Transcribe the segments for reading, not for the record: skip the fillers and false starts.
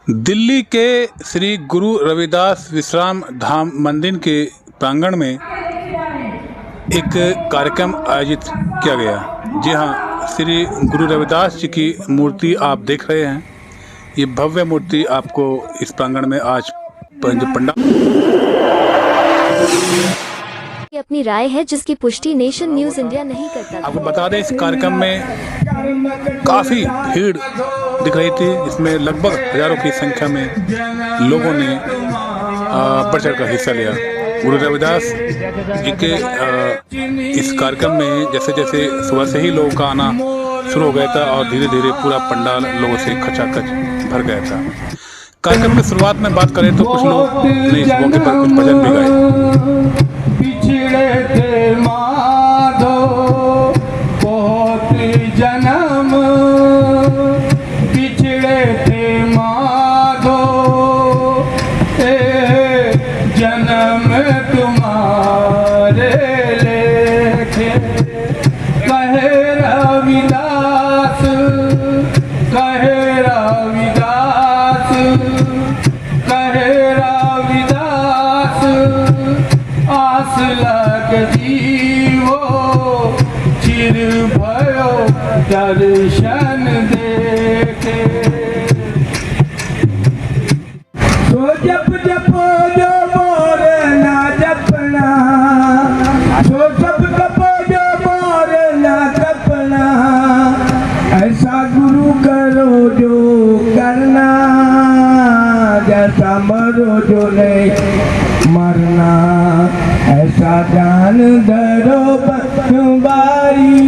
दिल्ली के श्री गुरु रविदास विश्राम धाम मंदिर के प्रांगण में एक कार्यक्रम आयोजित किया गया। जी हाँ, श्री गुरु रविदास जी की मूर्ति आप देख रहे हैं। ये भव्य मूर्ति आपको इस प्रांगण में आज पंडाल अपनी राय है जिसकी पुष्टि नेशन न्यूज इंडिया नहीं करता। आपको बता दें, इस कार्यक्रम में काफ़ी भीड़ दिख रही थी। इसमें लगभग हजारों की संख्या में लोगों ने बढ़ चढ़ कर हिस्सा लिया। गुरु रविदास जी के इस कार्यक्रम में जैसे जैसे सुबह से ही लोगों का आना शुरू हो गया था और धीरे धीरे पूरा पंडाल लोगों से खचाखच भर गया था। कार्यक्रम की शुरुआत में बात करें तो कुछ लोग ने इस मौके पर कुछ भजन भी गाए। पिछड़े थे माधो बहुत जन्म, पिछड़े थे माधो जन्म तुम्हारे लेके। कहे रविदास, कहे रविदास, कहे रविदास, आस लग जीवो चिर भयो दर्शन देखे। सो जप जपो जो मोर ना जपना, सो जप जपो जो मोर ना जपना, ऐसा गुरु करो जो करना, जैसा मरो जो नहीं मरना, ऐसा जान धरो बनवारी,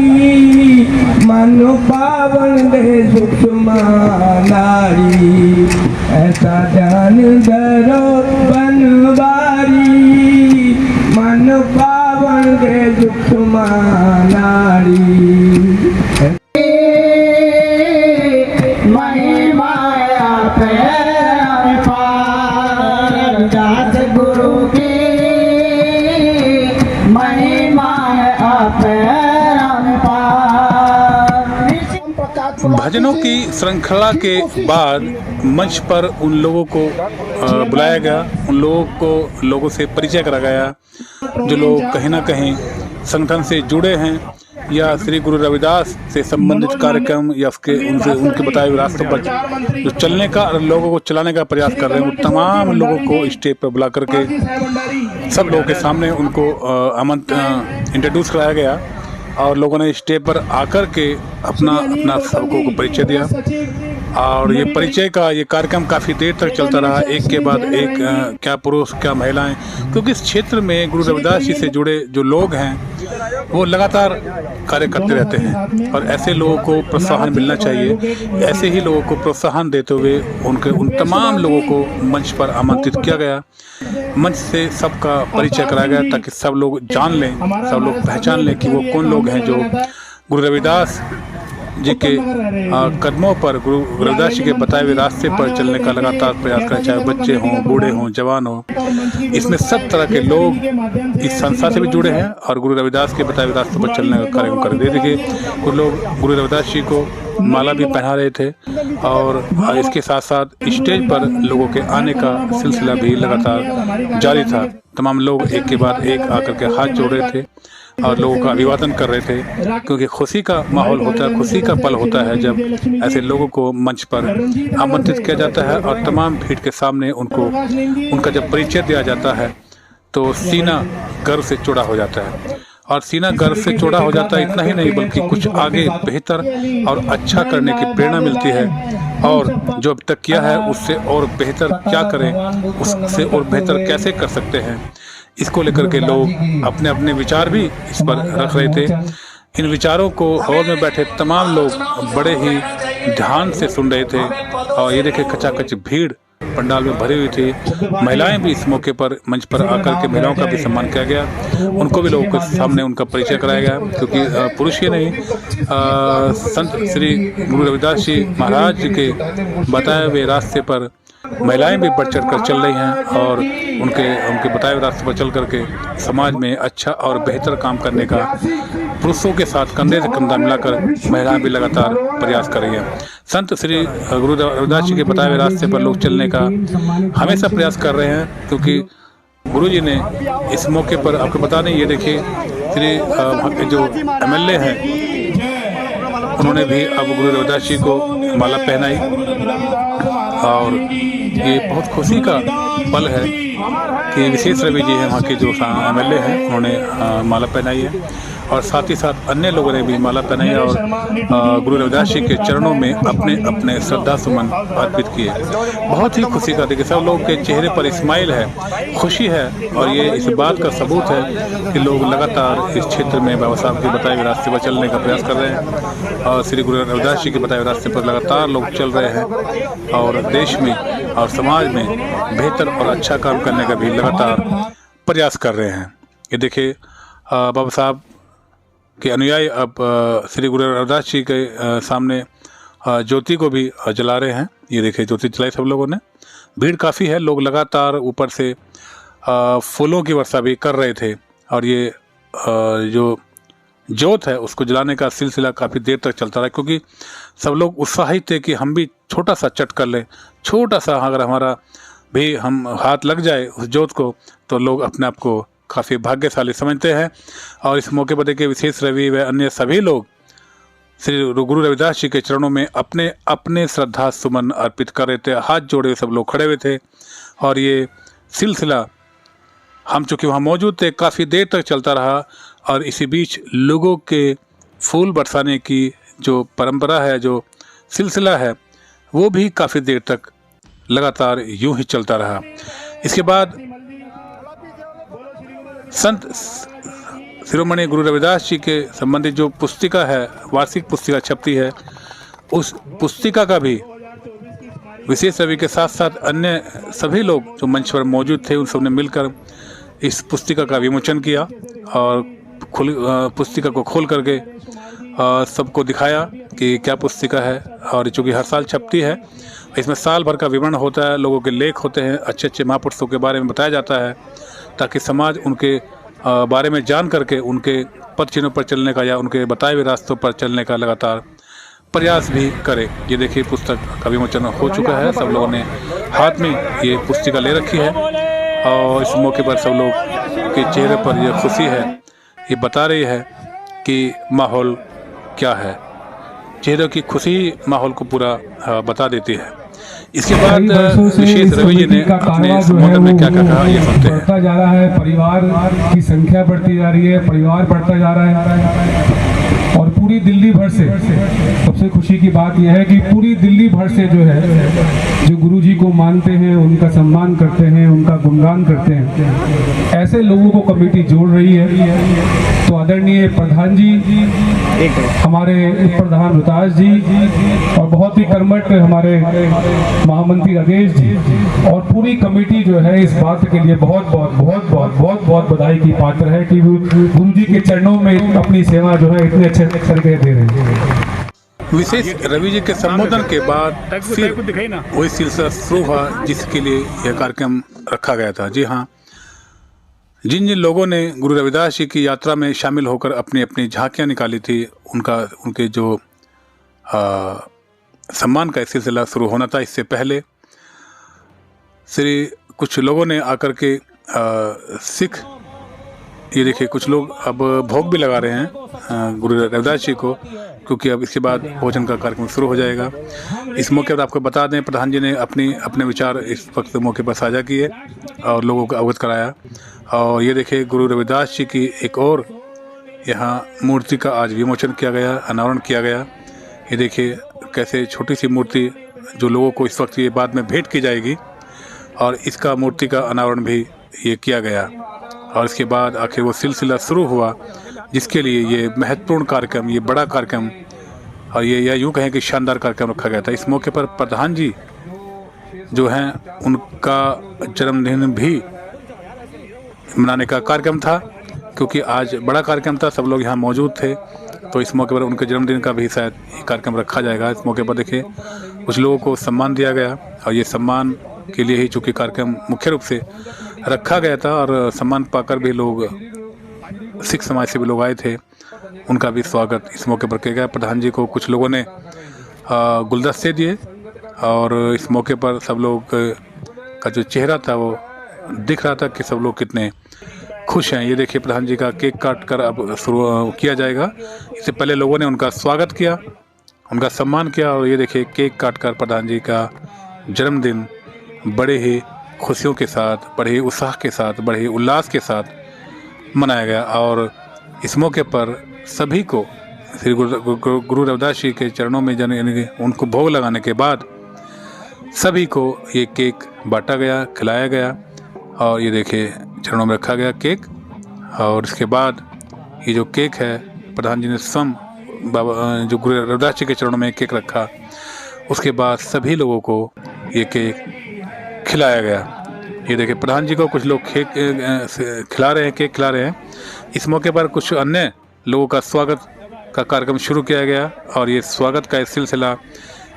मनु पावन दे सुषमा नारी, ऐसा जान धरो बनवारी, मनु पावन दे सुषमा नारी। भजनों की श्रृंखला के बाद मंच पर उन लोगों को बुलाया गया, उन लोगों से परिचय करा गया जो लोग कहीं ना कहीं संगठन से जुड़े हैं या श्री गुरु रविदास से संबंधित कार्यक्रम या उनके बताए हुए रास्तों पर जो चलने का और लोगों को चलाने का प्रयास कर रहे हैं, वो तमाम लोगों को स्टेज पर बुला करके सब लोगों के सामने उनको इंट्रोड्यूस कराया गया और लोगों ने स्टेज पर आकर के अपना सबको को परिचय दिया। और ये परिचय का ये कार्यक्रम काफ़ी देर तक चलता रहा, एक के बाद एक, क्या पुरुष क्या महिलाएं, क्योंकि इस क्षेत्र में गुरु रविदास जी से जुड़े जो लोग हैं वो लगातार कार्य करते रहते हैं और ऐसे लोगों को प्रोत्साहन मिलना चाहिए। ऐसे ही लोगों को प्रोत्साहन देते हुए उन तमाम लोगों को मंच पर आमंत्रित किया गया, मंच से सबका परिचय कराया गया ताकि सब लोग जान लें, सब लोग पहचान लें कि वो कौन लोग हैं जो गुरु रविदास जी के कदमों पर, गुरु रविदास जी के बताए हुए रास्ते पर चलने का लगातार प्रयास करें, चाहे बच्चे हों, बूढ़े हों, जवान हों। इसमें सब तरह के लोग इस संस्था से भी जुड़े हैं और गुरु रविदास के बताए हुए रास्ते पर चलने का कार्यक्रम कर दे। देखिए, कुछ लोग गुरु रविदास जी को माला भी पहना रहे थे और इसके साथ साथ स्टेज पर लोगों के आने का सिलसिला भी लगातार जारी था। तमाम लोग एक के बाद एक आकर के हाथ जोड़ रहे थे और लोगों का अभिवादन कर रहे थे, क्योंकि खुशी का माहौल होता है, खुशी का पल होता है जब ऐसे लोगों को मंच पर आमंत्रित किया जाता है और तमाम भीड़ के सामने उनका जब परिचय दिया जाता है तो सीना गर्व से चौड़ा हो जाता है। और सीना गर्व से चौड़ा हो जाता है, इतना ही नहीं बल्कि कुछ आगे बेहतर और अच्छा करने की प्रेरणा मिलती है और जो अब तक किया है उससे और बेहतर क्या करें, उससे और बेहतर कैसे कर सकते हैं, इसको लेकर के लोग अपने अपने विचार भी इस पर रख रहे थे। इन विचारों को हॉल में बैठे तमाम लोग बड़े ही ध्यान से सुन रहे थे और ये देखे खचाखच भीड़ पंडाल में भरी हुई थी। महिलाएं भी इस मौके पर मंच पर आकर के महिलाओं का भी सम्मान किया गया, उनको भी लोगों के सामने उनका परिचय कराया गया, क्योंकि पुरुष ही नहीं, संत श्री गुरु रविदास जी महाराज जी के बताए हुए रास्ते पर महिलाएं भी बढ़ चढ़ कर चल रही हैं और उनके बताए हुए रास्ते पर चल करके समाज में अच्छा और बेहतर काम करने का पुरुषों के साथ कंधे से कंधा मिलाकर महिलाएं भी लगातार प्रयास कर रही हैं। संत श्री गुरु रविदास जी के बताए हुए रास्ते पर लोग चलने का हमेशा प्रयास कर रहे हैं, क्योंकि गुरु जी ने इस मौके पर आपको बता दें, ये देखिए श्री जो MLA हैं उन्होंने भी अब गुरु रविदास जी को माला पहनाई, और ये बहुत खुशी का पल है कि विशेष रवि जी हैं वहाँ के जो MLA हैं, उन्होंने माला पहनाई है, और साथ ही साथ अन्य लोगों ने भी माला पहनाई और गुरु रविदास जी के चरणों में अपने अपने श्रद्धा सुमन अर्पित किए। बहुत ही खुशी का देखिए, सब लोग के चेहरे पर स्माइल है, खुशी है, और ये इस बात का सबूत है कि लोग लगातार इस क्षेत्र में बाबा साहब के बताए हुए रास्ते पर चलने का प्रयास कर रहे हैं, और श्री गुरु रविदास जी के बताए हुए रास्ते पर लगातार लोग चल रहे हैं, और देश में और समाज में बेहतर और अच्छा काम करने का भी लगातार प्रयास कर रहे हैं। ये देखिए बाबा साहब के अनुयायी अब श्री गुरु रविदास जी के सामने ज्योति को भी जला रहे हैं। ये देखिए ज्योति जलाई सब लोगों ने, भीड़ काफ़ी है, लोग लगातार ऊपर से फूलों की वर्षा भी कर रहे थे, और ये जो ज्योत है उसको जलाने का सिलसिला काफ़ी देर तक चलता रहा, क्योंकि सब लोग उत्साहित थे कि हम भी छोटा सा चट कर लें, छोटा सा अगर हमारा भी हम हाथ लग जाए उस ज्योत को तो लोग अपने आप को काफ़ी भाग्यशाली समझते हैं। और इस मौके पर देखिए विशेष रवि व अन्य सभी लोग श्री गुरु रविदास जी के चरणों में अपने अपने श्रद्धा सुमन अर्पित कर रहे थे, हाथ जोड़े सब लोग खड़े हुए थे, और ये सिलसिला हम चूँकि वहाँ मौजूद थे काफ़ी देर तक चलता रहा, और इसी बीच लोगों के फूल बरसाने की जो परंपरा है, जो सिलसिला है, वो भी काफ़ी देर तक लगातार यूं ही चलता रहा। इसके बाद संत शिरोमणि गुरु रविदास जी के संबंधित जो पुस्तिका है, वार्षिक पुस्तिका छपती है, उस पुस्तिका का भी विशेष रवि के साथ साथ अन्य सभी लोग जो मंच पर मौजूद थे उन सब ने मिलकर इस पुस्तिका का विमोचन किया, और पुस्तिका को खोल करके सबको दिखाया कि क्या पुस्तिका है। और चूँकि हर साल छपती है, इसमें साल भर का विवरण होता है, लोगों के लेख होते हैं, अच्छे अच्छे महापुरुषों के बारे में बताया जाता है, ताकि समाज उनके बारे में जान करके उनके पद चिन्हों पर चलने का या उनके बताए हुए रास्तों पर चलने का लगातार प्रयास भी करे। ये देखिए पुस्तक का विमोचन हो चुका है, सब लोगों ने हाथ में ये पुस्तिका ले रखी है, और इस मौके पर सब लोग के चेहरे पर यह खुशी है, ये बता रही है कि माहौल क्या है। चेहरे की खुशी माहौल को पूरा बता देती है। इसके बाद विशेष रवि जी ने अपने संबोधन में क्या क्या कहा, ये सुनते हैं। बढ़ता जा रहा है, परिवार की संख्या बढ़ती जा रही है, परिवार बढ़ता जा रहा है, और पूरी दिल्ली भर से सबसे खुशी की बात यह है कि पूरी दिल्ली भर से जो है, जो गुरु जी को मानते हैं, उनका सम्मान करते हैं, उनका गुणगान करते हैं, ऐसे लोगों को कमेटी जोड़ रही है। तो आदरणीय प्रधान जी, हमारे प्रधान रोहतास जी, और बहुत ही कर्मठ हमारे महामंत्री राजेश जी, और पूरी कमेटी जो है इस बात के लिए बहुत बहुत बहुत बहुत बहुत बहुत बधाई की पात्र है कि गुरु जी के चरणों में अपनी सेवा जो है इतने अच्छे तरीके दे रहे हैं। विशेष रवि जी के संबोधन के बाद फिर वही सिलसिला शुरू हुआ जिसके लिए यह कार्यक्रम रखा गया था। जी हाँ, जिन जिन लोगों ने गुरु रविदास जी की यात्रा में शामिल होकर अपनी अपनी झांकियाँ निकाली थी, उनके जो सम्मान का सिलसिला शुरू होना था, इससे पहले कुछ लोगों ने आकर के सिख, ये देखिए कुछ लोग अब भोग भी लगा रहे हैं गुरु रविदास जी को, क्योंकि अब इसके बाद भोजन का कार्यक्रम शुरू हो जाएगा। इस मौके पर आपको बता दें, प्रधान जी ने अपने विचार इस वक्त मौके पर साझा किए और लोगों को अवगत कराया। और ये देखिए गुरु रविदास जी की एक और यहाँ मूर्ति का आज विमोचन किया गया, अनावरण किया गया। ये देखिए कैसे छोटी सी मूर्ति जो लोगों को इस वक्त ये बाद में भेंट की जाएगी, और इसका मूर्ति का अनावरण भी ये किया गया। और इसके बाद आखिर वो सिलसिला शुरू हुआ जिसके लिए ये महत्वपूर्ण कार्यक्रम, ये बड़ा कार्यक्रम, और ये यूँ कहें कि शानदार कार्यक्रम रखा गया था। इस मौके पर प्रधान जी जो हैं उनका जन्मदिन भी मनाने का कार्यक्रम था, क्योंकि आज बड़ा कार्यक्रम था, सब लोग यहाँ मौजूद थे, तो इस मौके पर उनके जन्मदिन का भी शायद ये कार्यक्रम रखा जाएगा। इस मौके पर देखिए कुछ लोगों को सम्मान दिया गया, और ये सम्मान के लिए ही चूँकि कार्यक्रम मुख्य रूप से रखा गया था, और सम्मान पाकर भी लोग सिख समाज से भी लोग आए थे, उनका भी स्वागत इस मौके पर किया गया। प्रधान जी को कुछ लोगों ने गुलदस्ते दिए और इस मौके पर सब लोग का जो चेहरा था वो दिख रहा था कि सब लोग कितने खुश हैं। ये देखिए प्रधान जी का केक काट कर अब शुरू किया जाएगा। इससे पहले लोगों ने उनका स्वागत किया, उनका सम्मान किया और ये देखिए केक काट कर प्रधान जी का जन्मदिन बड़े ही खुशियों के साथ, बड़े ही उत्साह के साथ, बड़े ही उल्लास के साथ मनाया गया। और इस मौके पर सभी को श्री गुरु रविदास जी के चरणों में यानी उनको भोग लगाने के बाद सभी को ये केक बांटा गया, खिलाया गया और ये देखिए चरणों में रखा गया केक। और इसके बाद ये जो केक है प्रधान जी ने स्वयं बाबा जो गुरु रविदास जी के चरणों में केक रखा, उसके बाद सभी लोगों को ये केक खिलाया गया। ये देखिए प्रधान जी को कुछ लोग केक खिला रहे हैं, केक खिला रहे हैं। इस मौके पर कुछ अन्य लोगों का स्वागत का कार्यक्रम शुरू किया गया और ये स्वागत का सिलसिला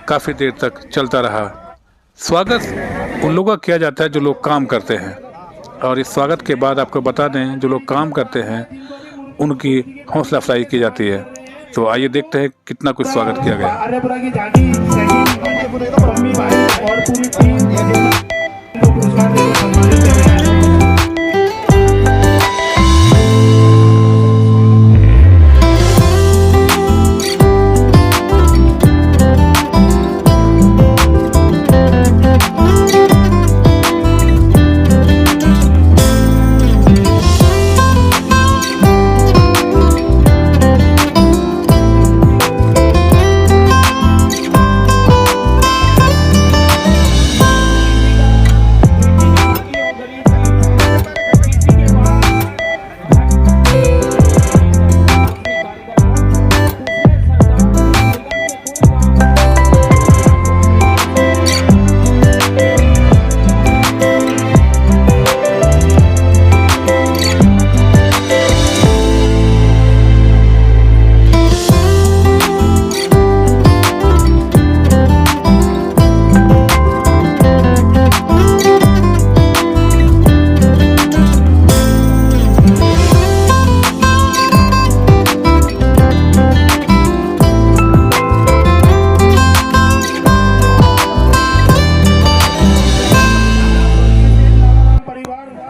काफ़ी देर तक चलता रहा। स्वागत उन लोगों का किया जाता है जो लोग काम करते हैं और इस स्वागत के बाद आपको बता दें जो लोग काम करते हैं उनकी हौसला अफजाई की जाती है। तो आइए देखते हैं कितना कुछ स्वागत किया गया।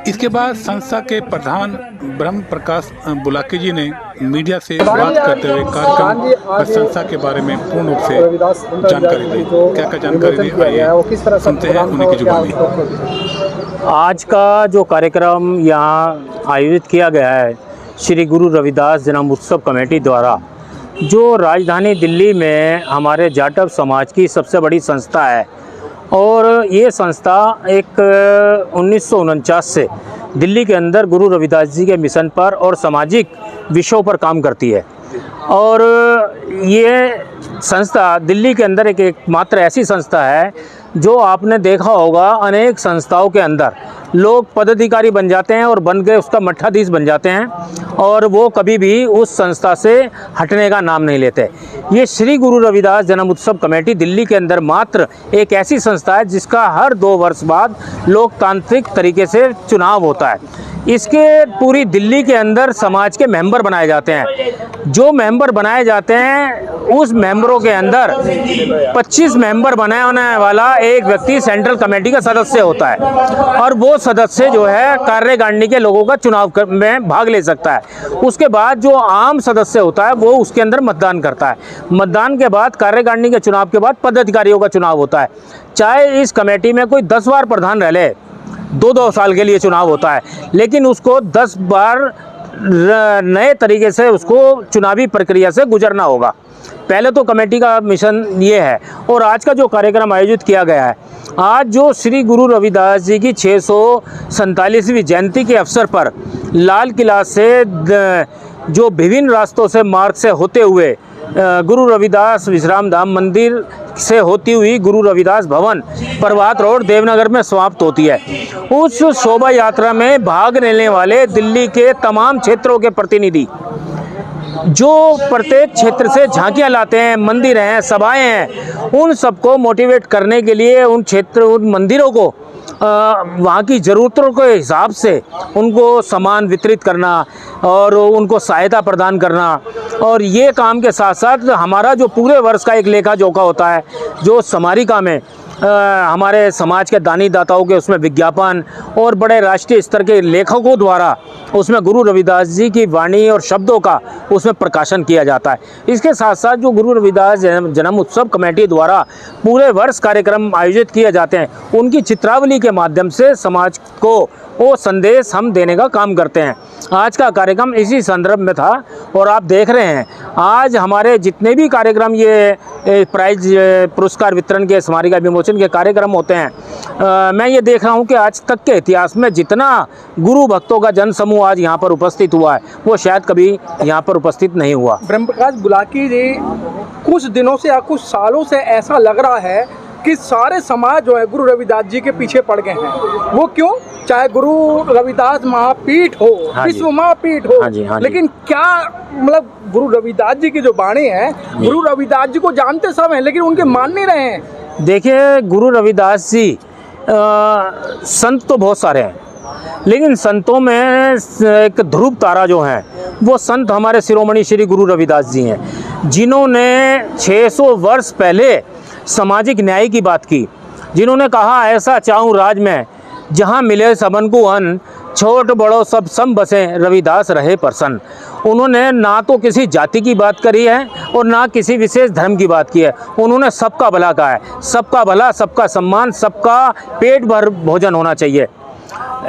इसके बाद संस्था के प्रधान ब्रह्म प्रकाश बुलाकी जी ने मीडिया से बात करते हुए कार्यक्रम और संस्था के बारे में पूर्ण रूप से जानकारी दी। क्या क्या जानकारी दी, आइए सुनते हैं उन्हीं की जुबानी। आज का जो कार्यक्रम यहाँ आयोजित किया गया है श्री गुरु रविदास जन्म उत्सव कमेटी द्वारा, जो राजधानी दिल्ली में हमारे जाटव समाज की सबसे बड़ी संस्था है और ये संस्था एक 1949 से दिल्ली के अंदर गुरु रविदास जी के मिशन पर और सामाजिक विषयों पर काम करती है। और ये संस्था दिल्ली के अंदर एकमात्र ऐसी संस्था है जो आपने देखा होगा अनेक संस्थाओं के अंदर लोग पदाधिकारी बन जाते हैं और बन के उसका मठाधीश बन जाते हैं और वो कभी भी उस संस्था से हटने का नाम नहीं लेते। ये श्री गुरु रविदास जन्म उत्सव कमेटी दिल्ली के अंदर मात्र एक ऐसी संस्था है जिसका हर 2 वर्ष बाद लोकतांत्रिक तरीके से चुनाव होता है। इसके पूरी दिल्ली के अंदर समाज के मेंबर बनाए जाते हैं। जो मेंबर बनाए जाते हैं उस मेंबरों के अंदर 25 मेंबर बनाने वाला एक व्यक्ति सेंट्रल कमेटी का सदस्य होता है और वो सदस्य जो है कार्यकारिणी के लोगों का चुनाव में भाग ले सकता है। उसके बाद जो आम सदस्य होता है वो उसके अंदर मतदान करता है। मतदान के बाद कार्यकारिणी के चुनाव के बाद पदाधिकारियों का चुनाव होता है। चाहे इस कमेटी में कोई 10 बार प्रधान रह ले, 2-2 साल के लिए चुनाव होता है, लेकिन उसको 10 बार नए तरीके से उसको चुनावी प्रक्रिया से गुजरना होगा। पहले तो कमेटी का मिशन ये है। और आज का जो कार्यक्रम आयोजित किया गया है, आज जो श्री गुरु रविदास जी की 647वीं जयंती के अवसर पर लाल किला से जो विभिन्न रास्तों से मार्ग से होते हुए गुरु रविदास विश्राम धाम मंदिर से होती हुई गुरु रविदास भवन प्रभात रोड देवनगर में समाप्त होती है। उस शोभा यात्रा में भाग लेने वाले दिल्ली के तमाम क्षेत्रों के प्रतिनिधि जो प्रत्येक क्षेत्र से झांकियां लाते हैं, मंदिर हैं, सभाएं हैं, उन सबको मोटिवेट करने के लिए उन मंदिरों को वहाँ की ज़रूरतों के हिसाब से उनको सामान वितरित करना और उनको सहायता प्रदान करना, और ये काम के साथ साथ हमारा जो पूरे वर्ष का एक लेखा जोखा होता है जो समारिका में हमारे समाज के दानी दाताओं के उसमें विज्ञापन और बड़े राष्ट्रीय स्तर के लेखकों द्वारा उसमें गुरु रविदास जी की वाणी और शब्दों का उसमें प्रकाशन किया जाता है। इसके साथ साथ जो गुरु रविदास जन्म उत्सव कमेटी द्वारा पूरे वर्ष कार्यक्रम आयोजित किए जाते हैं, उनकी चित्रावली के माध्यम से समाज को वो संदेश हम देने का काम करते हैं। आज का कार्यक्रम इसी संदर्भ में था और आप देख रहे हैं आज हमारे जितने भी कार्यक्रम ये प्राइज पुरस्कार वितरण के स्मारिका विमोचन के कार्यक्रम होते हैं, मैं ये देख रहा हूँ कि आज तक के इतिहास में जितना गुरु भक्तों का जन समूह आज यहाँ पर उपस्थित हुआ है वो शायद कभी यहाँ पर उपस्थित नहीं हुआ। ब्रह्मप्रकाश बुलाकी जी, कुछ दिनों से या कुछ सालों से ऐसा लग रहा है कि सारे समाज जो है गुरु रविदास जी के पीछे पड़ गए हैं। वो क्यों? चाहे गुरु रविदास महापीठ हो, विश्व महापीठ हो, लेकिन क्या मतलब गुरु रविदास जी की जो बाणी है, गुरु रविदास जी को जानते सब हैं लेकिन उनके मान नहीं रहे हैं। देखिए, गुरु रविदास जी संत तो बहुत सारे हैं, लेकिन संतों में एक ध्रुव तारा जो है वो संत हमारे शिरोमणि श्री गुरु रविदास जी हैं, जिन्होंने 600 वर्ष पहले सामाजिक न्याय की बात की, जिन्होंने कहा ऐसा चाहूँ राज में जहाँ मिले सबन को अन्न, छोट बड़ो सब सम बसे रविदास रहे प्रसन्न। उन्होंने ना तो किसी जाति की बात करी है और ना किसी विशेष धर्म की बात की है, उन्होंने सबका भला कहा है। सबका भला, सबका सम्मान, सबका पेट भर भोजन होना चाहिए,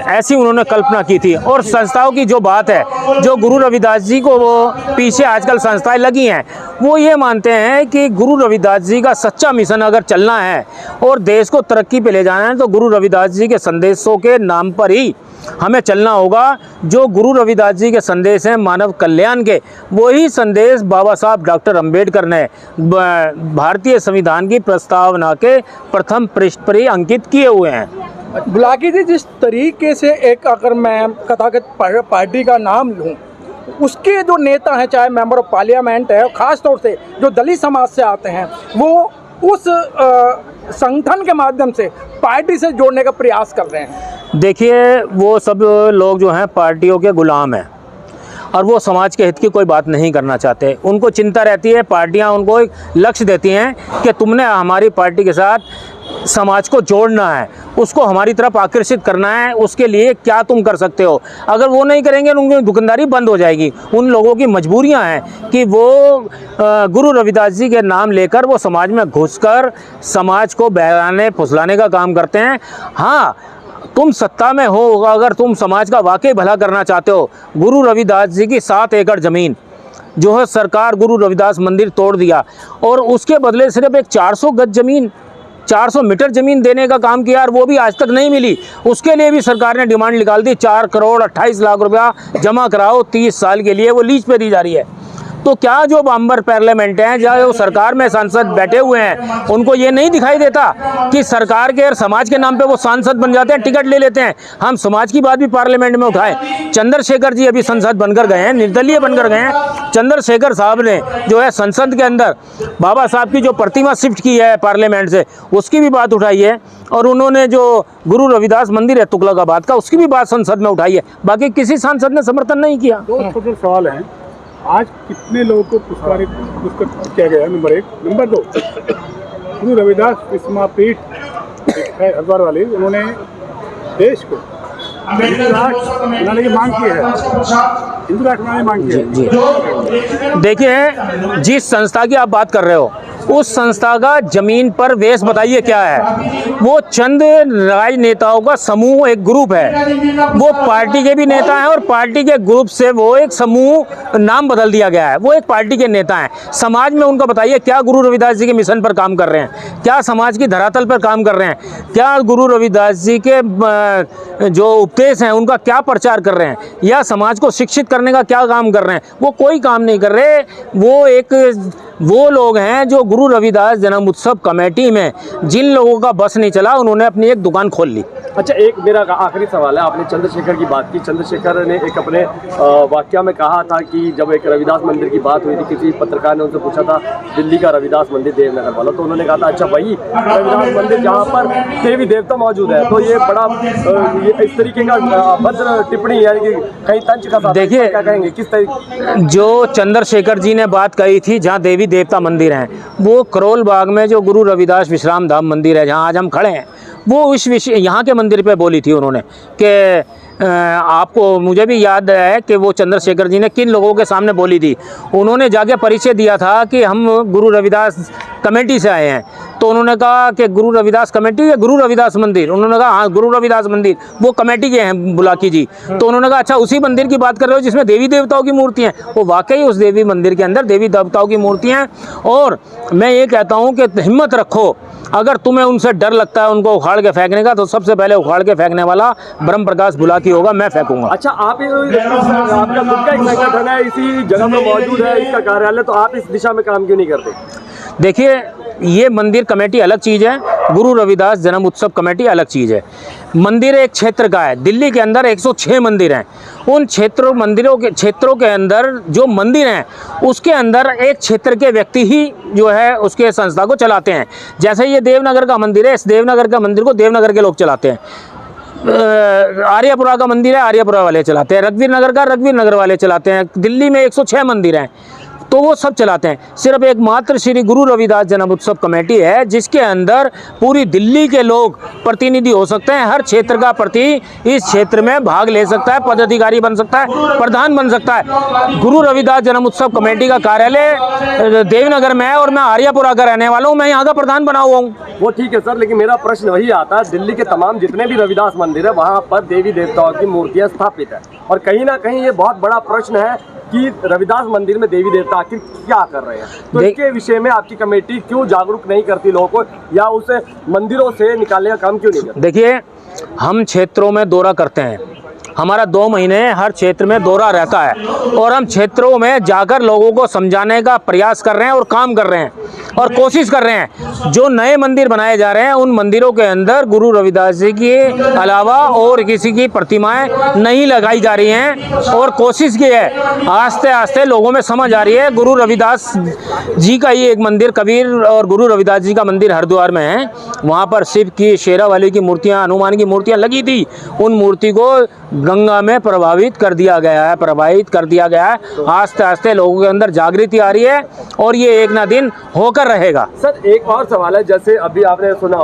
ऐसी उन्होंने कल्पना की थी। और संस्थाओं की जो बात है, जो गुरु रविदास जी को वो पीछे आजकल संस्थाएं लगी हैं, वो ये मानते हैं कि गुरु रविदास जी का सच्चा मिशन अगर चलना है और देश को तरक्की पे ले जाना है तो गुरु रविदास जी के संदेशों के नाम पर ही हमें चलना होगा। जो गुरु रविदास जी के संदेश हैं मानव कल्याण के, वही संदेश बाबा साहब डॉक्टर अंबेडकर ने भारतीय संविधान की प्रस्तावना के प्रथम पृष्ठ पर ही अंकित किए हुए हैं। बुलाकी जी, जिस तरीके से एक अगर मैं कथाकथित पार्टी का नाम लूँ, उसके जो नेता हैं, चाहे मेंबर ऑफ पार्लियामेंट है, ख़ास तौर से जो दलित समाज से आते हैं, वो उस संगठन के माध्यम से पार्टी से जोड़ने का प्रयास कर रहे हैं। देखिए, वो सब लोग जो हैं पार्टियों के गुलाम हैं और वो समाज के हित की कोई बात नहीं करना चाहते। उनको चिंता रहती है, पार्टियां उनको एक लक्ष्य देती हैं कि तुमने हमारी पार्टी के साथ समाज को जोड़ना है, उसको हमारी तरफ आकर्षित करना है, उसके लिए क्या तुम कर सकते हो। अगर वो नहीं करेंगे उनकी दुकानदारी बंद हो जाएगी। उन लोगों की मजबूरियां हैं कि वो गुरु रविदास जी के नाम लेकर वो समाज में घुसकर समाज को बहलाने फुसलाने का काम करते हैं। हाँ, तुम सत्ता में हो, अगर तुम समाज का वाकई भला करना चाहते हो, गुरु रविदास जी की 7 एकड़ ज़मीन जो है सरकार गुरु रविदास मंदिर तोड़ दिया और उसके बदले सिर्फ एक 400 गज ज़मीन, 400 मीटर ज़मीन देने का काम किया और वो भी आज तक नहीं मिली। उसके लिए भी सरकार ने डिमांड निकाल दी, 4 करोड़ 28 लाख रुपया जमा कराओ, 30 साल के लिए वो लीज पे दी जा रही है। तो क्या जो मेंबर पार्लियामेंट हैं, जहाँ वो सरकार में सांसद बैठे हुए हैं, उनको ये नहीं दिखाई देता कि सरकार के और समाज के नाम पे वो सांसद बन जाते हैं, टिकट ले लेते हैं। हम समाज की बात भी पार्लियामेंट में उठाएं। चंद्रशेखर जी अभी संसद बनकर गए हैं, निर्दलीय बनकर गए हैं। चंद्रशेखर साहब ने जो है संसद के अंदर बाबा साहब की जो प्रतिमा शिफ्ट की है पार्लियामेंट से, उसकी भी बात उठाई है और उन्होंने जो गुरु रविदास मंदिर है तुगलकाबाद का, उसकी भी बात संसद में उठाई है। बाकी किसी सांसद ने समर्थन नहीं किया। 2 छोटे सवाल हैं। आज कितने लोगों को पुरस्कृत किया गया है? नंबर 1। नंबर 2, गुरु रविदास विश्व महापीठ है हरिद्वार वाले, उन्होंने देश को हिंदू राष्ट्र बनाने की मांग की है, हिंदू राष्ट्र बनाने की मांग की है। जी, देखिए, जिस संस्था की आप बात कर रहे हो उस संस्था का जमीन पर वेश बताइए क्या है। वो चंद राजनेताओं का समूह, एक ग्रुप है। वो पार्टी के भी नेता हैं और पार्टी के ग्रुप से वो एक समूह नाम बदल दिया गया है। वो एक पार्टी के नेता हैं। समाज में उनका बताइए क्या गुरु रविदास जी के मिशन पर काम कर रहे हैं, क्या समाज की धरातल पर काम कर रहे हैं, क्या गुरु रविदास जी के जो उपदेश हैं उनका क्या प्रचार कर रहे हैं, या समाज को शिक्षित करने का क्या काम कर रहे हैं। वो कोई काम नहीं कर रहे। वो लोग हैं जो गुरु रविदास जन्म उत्सव कमेटी में जिन लोगों का बस नहीं चला, उन्होंने अपनी एक दुकान खोल ली। अच्छा, एक मेरा आखिरी सवाल है। आपने चंद्रशेखर की बात की। चंद्रशेखर ने एक अपने वाक्य में कहा था कि जब एक रविदास मंदिर की बात हुई थी, किसी पत्रकार ने उनसे पूछा था दिल्ली का रविदास मंदिर देवनगर वाला, तो उन्होंने कहा था अच्छा वही रविदास मंदिर जहाँ पर देवी देवता मौजूद है। तो ये बड़ा ये इस तरीके का भद्र टिप्पणी, यानी कि कहीं तंज का साथ। देखिए, क्या कहेंगे, किस तरीके जो चंद्रशेखर जी ने बात कही थी जहाँ देवी देवता मंदिर हैं, वो करोल बाग में जो गुरु रविदास विश्राम धाम मंदिर है जहाँ आज हम खड़े हैं, वो इस विषय यहाँ के मंदिर पे बोली थी उन्होंने कि आपको, मुझे भी याद है कि वो चंद्रशेखर जी ने किन लोगों के सामने बोली थी। उन्होंने जाके परिचय दिया था कि हम गुरु रविदास कमेटी से आए हैं, तो उन्होंने कहा कि गुरु रविदास कमेटी या गुरु रविदास मंदिर? उन्होंने कहा हाँ गुरु रविदास मंदिर, वो कमेटी के हैं बुलाकी जी। तो उन्होंने कहा अच्छा उसी मंदिर की बात कर रहे हो जिसमें देवी देवताओं की मूर्तियाँ हैं? वो वाकई उस देवी मंदिर के अंदर देवी देवताओं की मूर्तियाँ हैं। और मैं ये कहता हूँ कि हिम्मत रखो, अगर तुम्हें उनसे डर लगता है उनको उखाड़ के फेंकने का, तो सबसे पहले उखाड़ के फेंकने वाला ब्रह्म प्रकाश बुलाकी होगा, मैं फेंकूंगा। अच्छा, आपका खुद का एक संगठन है, इसी जगह में मौजूद है इसका कार्यालय, तो आप इस दिशा में काम क्यों नहीं करते? देखिए, ये मंदिर कमेटी अलग चीज़ है, गुरु रविदास जन्म उत्सव कमेटी अलग चीज़ है। मंदिर एक क्षेत्र का है, दिल्ली के अंदर 106 मंदिर हैं। उन क्षेत्रों के अंदर जो मंदिर हैं, उसके अंदर एक क्षेत्र के व्यक्ति ही जो है उसके संस्था को चलाते हैं। जैसे ये देवनगर का मंदिर है, इस देवनगर का मंदिर को देवनगर के लोग चलाते हैं। आर्यपुरा का मंदिर है, आर्यपुरा वाले चलाते हैं। रघुवीर नगर का रघुवीर नगर वाले चलाते हैं। दिल्ली में 106 मंदिर हैं, तो वो सब चलाते हैं। सिर्फ एकमात्र श्री गुरु रविदास जन्म उत्सव कमेटी है जिसके अंदर पूरी दिल्ली के लोग प्रतिनिधि हो सकते हैं। हर क्षेत्र का प्रति इस क्षेत्र में भाग ले सकता है, पदाधिकारी बन सकता है, प्रधान बन सकता है। गुरु रविदास जन्म उत्सव कमेटी का कार्यालय देवनगर में है और मैं आर्यपुरा का रहने वाला हूँ, मैं यहाँ का प्रधान बना हुआ हूँ। वो ठीक है सर, लेकिन मेरा प्रश्न वही आता है, दिल्ली के तमाम जितने भी रविदास मंदिर है वहाँ पर देवी देवताओं की मूर्तियाँ स्थापित है, और कहीं ना कहीं ये बहुत बड़ा प्रश्न है कि रविदास मंदिर में देवी देवता आखिर क्या कर रहे हैं। तो इसके विषय में आपकी कमेटी क्यों जागरूक नहीं करती लोगों को, या उसे मंदिरों से निकालने का काम क्यों नहीं करती? देखिए, हम क्षेत्रों में दौरा करते हैं, हमारा 2 महीने हर क्षेत्र में दौरा रहता है, और हम क्षेत्रों में जाकर लोगों को समझाने का प्रयास कर रहे हैं और काम कर रहे हैं और कोशिश कर रहे हैं। जो नए मंदिर बनाए जा रहे हैं उन मंदिरों के अंदर गुरु रविदास जी के अलावा और किसी की प्रतिमाएं नहीं लगाई जा रही हैं, और कोशिश की है, आस्ते आस्ते लोगों में समझ आ रही है। गुरु रविदास जी का ही एक मंदिर, कबीर और गुरु रविदास जी का मंदिर हरिद्वार में है, वहाँ पर शिव की, शेरावाली की मूर्तियाँ, हनुमान की मूर्तियाँ लगी थी। उन मूर्ति को गंगा में प्रवाहित कर दिया गया है। आस्ते आस्ते लोगों के अंदर जागृति आ रही है और ये एक ना दिन होकर रहेगा। सर, एक और सवाल है, जैसे अभी आपने सुना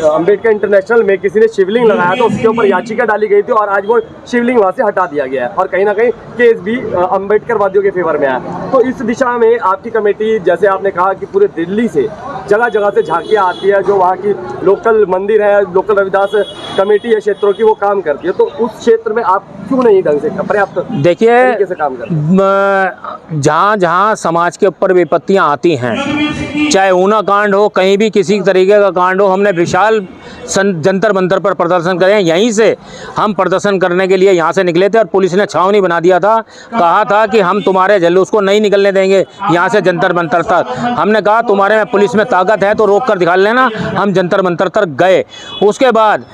अंबेडकर इंटरनेशनल में किसी ने शिवलिंग लगाया तो उसके ऊपर याचिका डाली गई थी, और आज वो शिवलिंग वहाँ से हटा दिया गया है, और कहीं ना कहीं केस भी अंबेडकर वादियों के फेवर में आया। तो इस दिशा में आपकी कमेटी, जैसे आपने कहा कि पूरे दिल्ली से जगह जगह से झांकियाँ आती है, जो वहाँ की लोकल मंदिर है, लोकल रविदास कमेटी है क्षेत्रों की, वो काम करती है, तो उस क्षेत्र में आप क्यों नहीं ढंग से पर्याप्त तरीके से काम करते हैं? जहाँ जहाँ समाज के ऊपर विपत्तियाँ आती हैं, चाहे ऊना कांड हो, कहीं भी किसी तरीके का कांड हो, हमने विशाल जंतर मंतर पर प्रदर्शन करे हैं। यहीं से हम प्रदर्शन करने के लिए यहाँ से निकले थे और पुलिस ने छावनी बना दिया था, कहा था कि हम तुम्हारे जुलूस को नहीं निकलने देंगे यहाँ से जंतर मंतर तक। हमने कहा तुम्हारे में पुलिस में ताकत है तो रोक कर दिखा लेना। हम जंतर मंतर तक गए। उसके बाद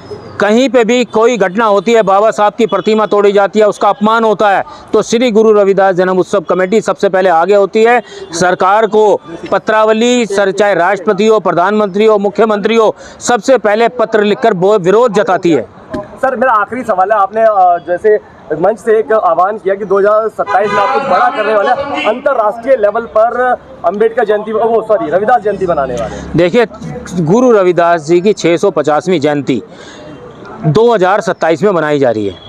कहीं पे भी कोई घटना होती है, बाबा साहब की प्रतिमा तोड़ी जाती है, उसका अपमान होता है, तो श्री गुरु रविदास जन्म उत्सव कमेटी सबसे पहले आगे होती है। सरकार को पत्रावली, चाहे राष्ट्रपति हो, प्रधानमंत्री हो, मुख्यमंत्री हो, सबसे पहले पत्र लिखकर विरोध जताती है। सर, मेरा आखिरी सवाल है, आपने जैसे मंच से एक आह्वान किया कि 2027 में आप कुछ बड़ा करने वाले, अंतर्राष्ट्रीय लेवल पर अंबेडकर जयंती, रविदास जयंती बनाने वाले। देखिए, गुरु रविदास जी की 650वीं जयंती 2027 में मनाई जा रही है,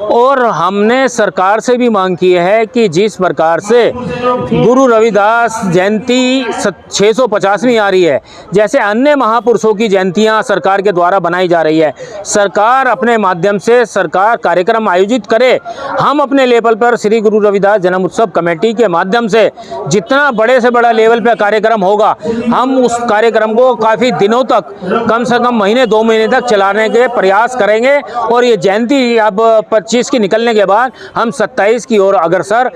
और हमने सरकार से भी मांग की है कि जिस प्रकार से गुरु रविदास जयंती 650वीं आ रही है, जैसे अन्य महापुरुषों की जयंतियां सरकार के द्वारा बनाई जा रही है, सरकार अपने माध्यम से सरकार कार्यक्रम आयोजित करे। हम अपने लेवल पर श्री गुरु रविदास जन्म उत्सव कमेटी के माध्यम से जितना बड़े से बड़ा लेवल पर कार्यक्रम होगा, हम उस कार्यक्रम को काफ़ी दिनों तक, कम से कम महीने 2 महीने तक चलाने के प्रयास करेंगे। और ये जयंती अब 25 26 की निकलने के बाद हम 27 की ओर अग्रसर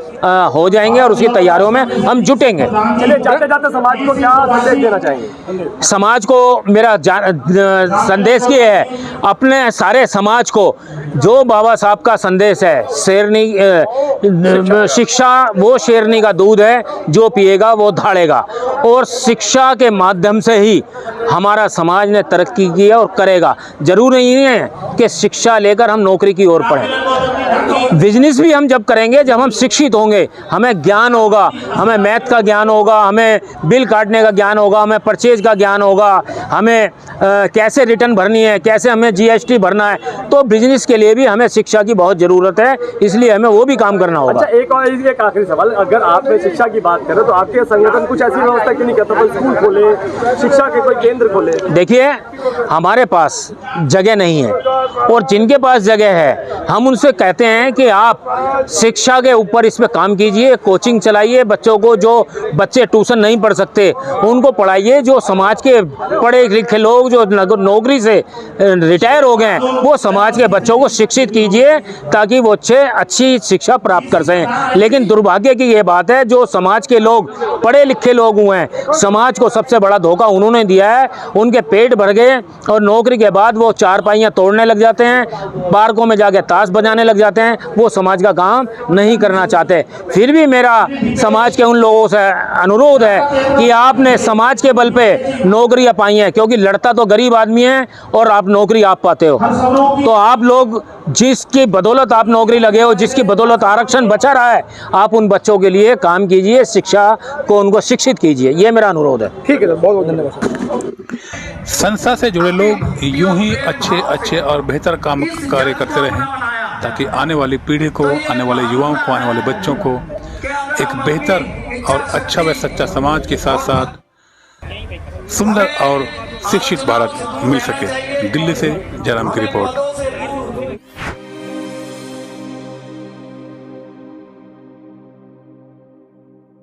हो जाएंगे और उसकी तैयारियों में हम जुटेंगे। चलिए, जाते जाते समाज को क्या संदेश देना चाहेंगे? समाज को मेरा संदेश ये है, अपने सारे समाज को जो बाबा साहब का संदेश है, शेरनी शिक्षा वो शेरनी का दूध है, जो पिएगा वो धाड़ेगा, और शिक्षा के माध्यम से ही हमारा समाज ने तरक्की की है और करेगा। जरूरी नहीं है कि शिक्षा लेकर हम नौकरी की ओर बढ़ें। बिजनेस भी हम जब करेंगे जब हम शिक्षित होंगे, हमें ज्ञान होगा, हमें मैथ का ज्ञान होगा, हमें बिल काटने का ज्ञान होगा, हमें परचेज का ज्ञान होगा, हमें कैसे रिटर्न भरनी है, कैसे हमें जीएसटी भरना है, तो बिजनेस के लिए भी हमें शिक्षा की बहुत ज़रूरत है, इसलिए हमें वो भी काम करना होगा। अच्छा, एक आखिरी सवाल, अगर आप शिक्षा की बात करें तो आपके संगठन कुछ ऐसी व्यवस्था क्यों नहीं करता, कोई स्कूल खोले, शिक्षा के कोई केंद्र खोले? देखिए, हमारे पास जगह नहीं है, और जिनके पास जगह है हम उनसे कहते हैं कि आप शिक्षा के ऊपर इस पे काम कीजिए, कोचिंग चलाइए, बच्चों को, जो बच्चे ट्यूशन नहीं पढ़ सकते उनको पढ़ाइए, जो समाज के पढ़े लिखे लोग जो नौकरी से रिटायर हो गए हैं वो समाज के बच्चों को शिक्षित कीजिए ताकि वो अच्छी शिक्षा प्राप्त कर सकें। लेकिन दुर्भाग्य की ये बात है, जो समाज के लोग पढ़े लिखे लोग हुए हैं, समाज को सबसे बड़ा धोखा उन्होंने दिया है, उनके पेट भर गए और नौकरी के बाद वो चारपाइयाँ तोड़ने लग जाते हैं, पार्कों में जाके ताश बजाने लग जाते हैं, वो समाज का काम नहीं करना चाहते। फिर भी मेरा समाज के उन लोगों से अनुरोध है कि आपने समाज के बल पे नौकरियां पाई हैं, क्योंकि लड़ता तो गरीब आदमी है और आप नौकरी आप पाते हो, तो आप लोग जिसकी बदौलत आप नौकरी लगे हो, जिसकी बदौलत आरक्षण बचा रहा है, आप उन बच्चों के लिए काम कीजिए, शिक्षा को उनको शिक्षित कीजिए, ये मेरा अनुरोध है। ठीक है सर, बहुत बहुत धन्यवाद। संस्था से जुड़े लोग यूं ही अच्छे और बेहतर काम कार्य करते रहें, ताकि आने वाली पीढ़ी को, आने वाले युवाओं को, आने वाले बच्चों को एक बेहतर और अच्छा व सच्चा समाज के साथ साथ सुंदर और शिक्षित भारत मिल सके। दिल्ली से जयराम की रिपोर्ट।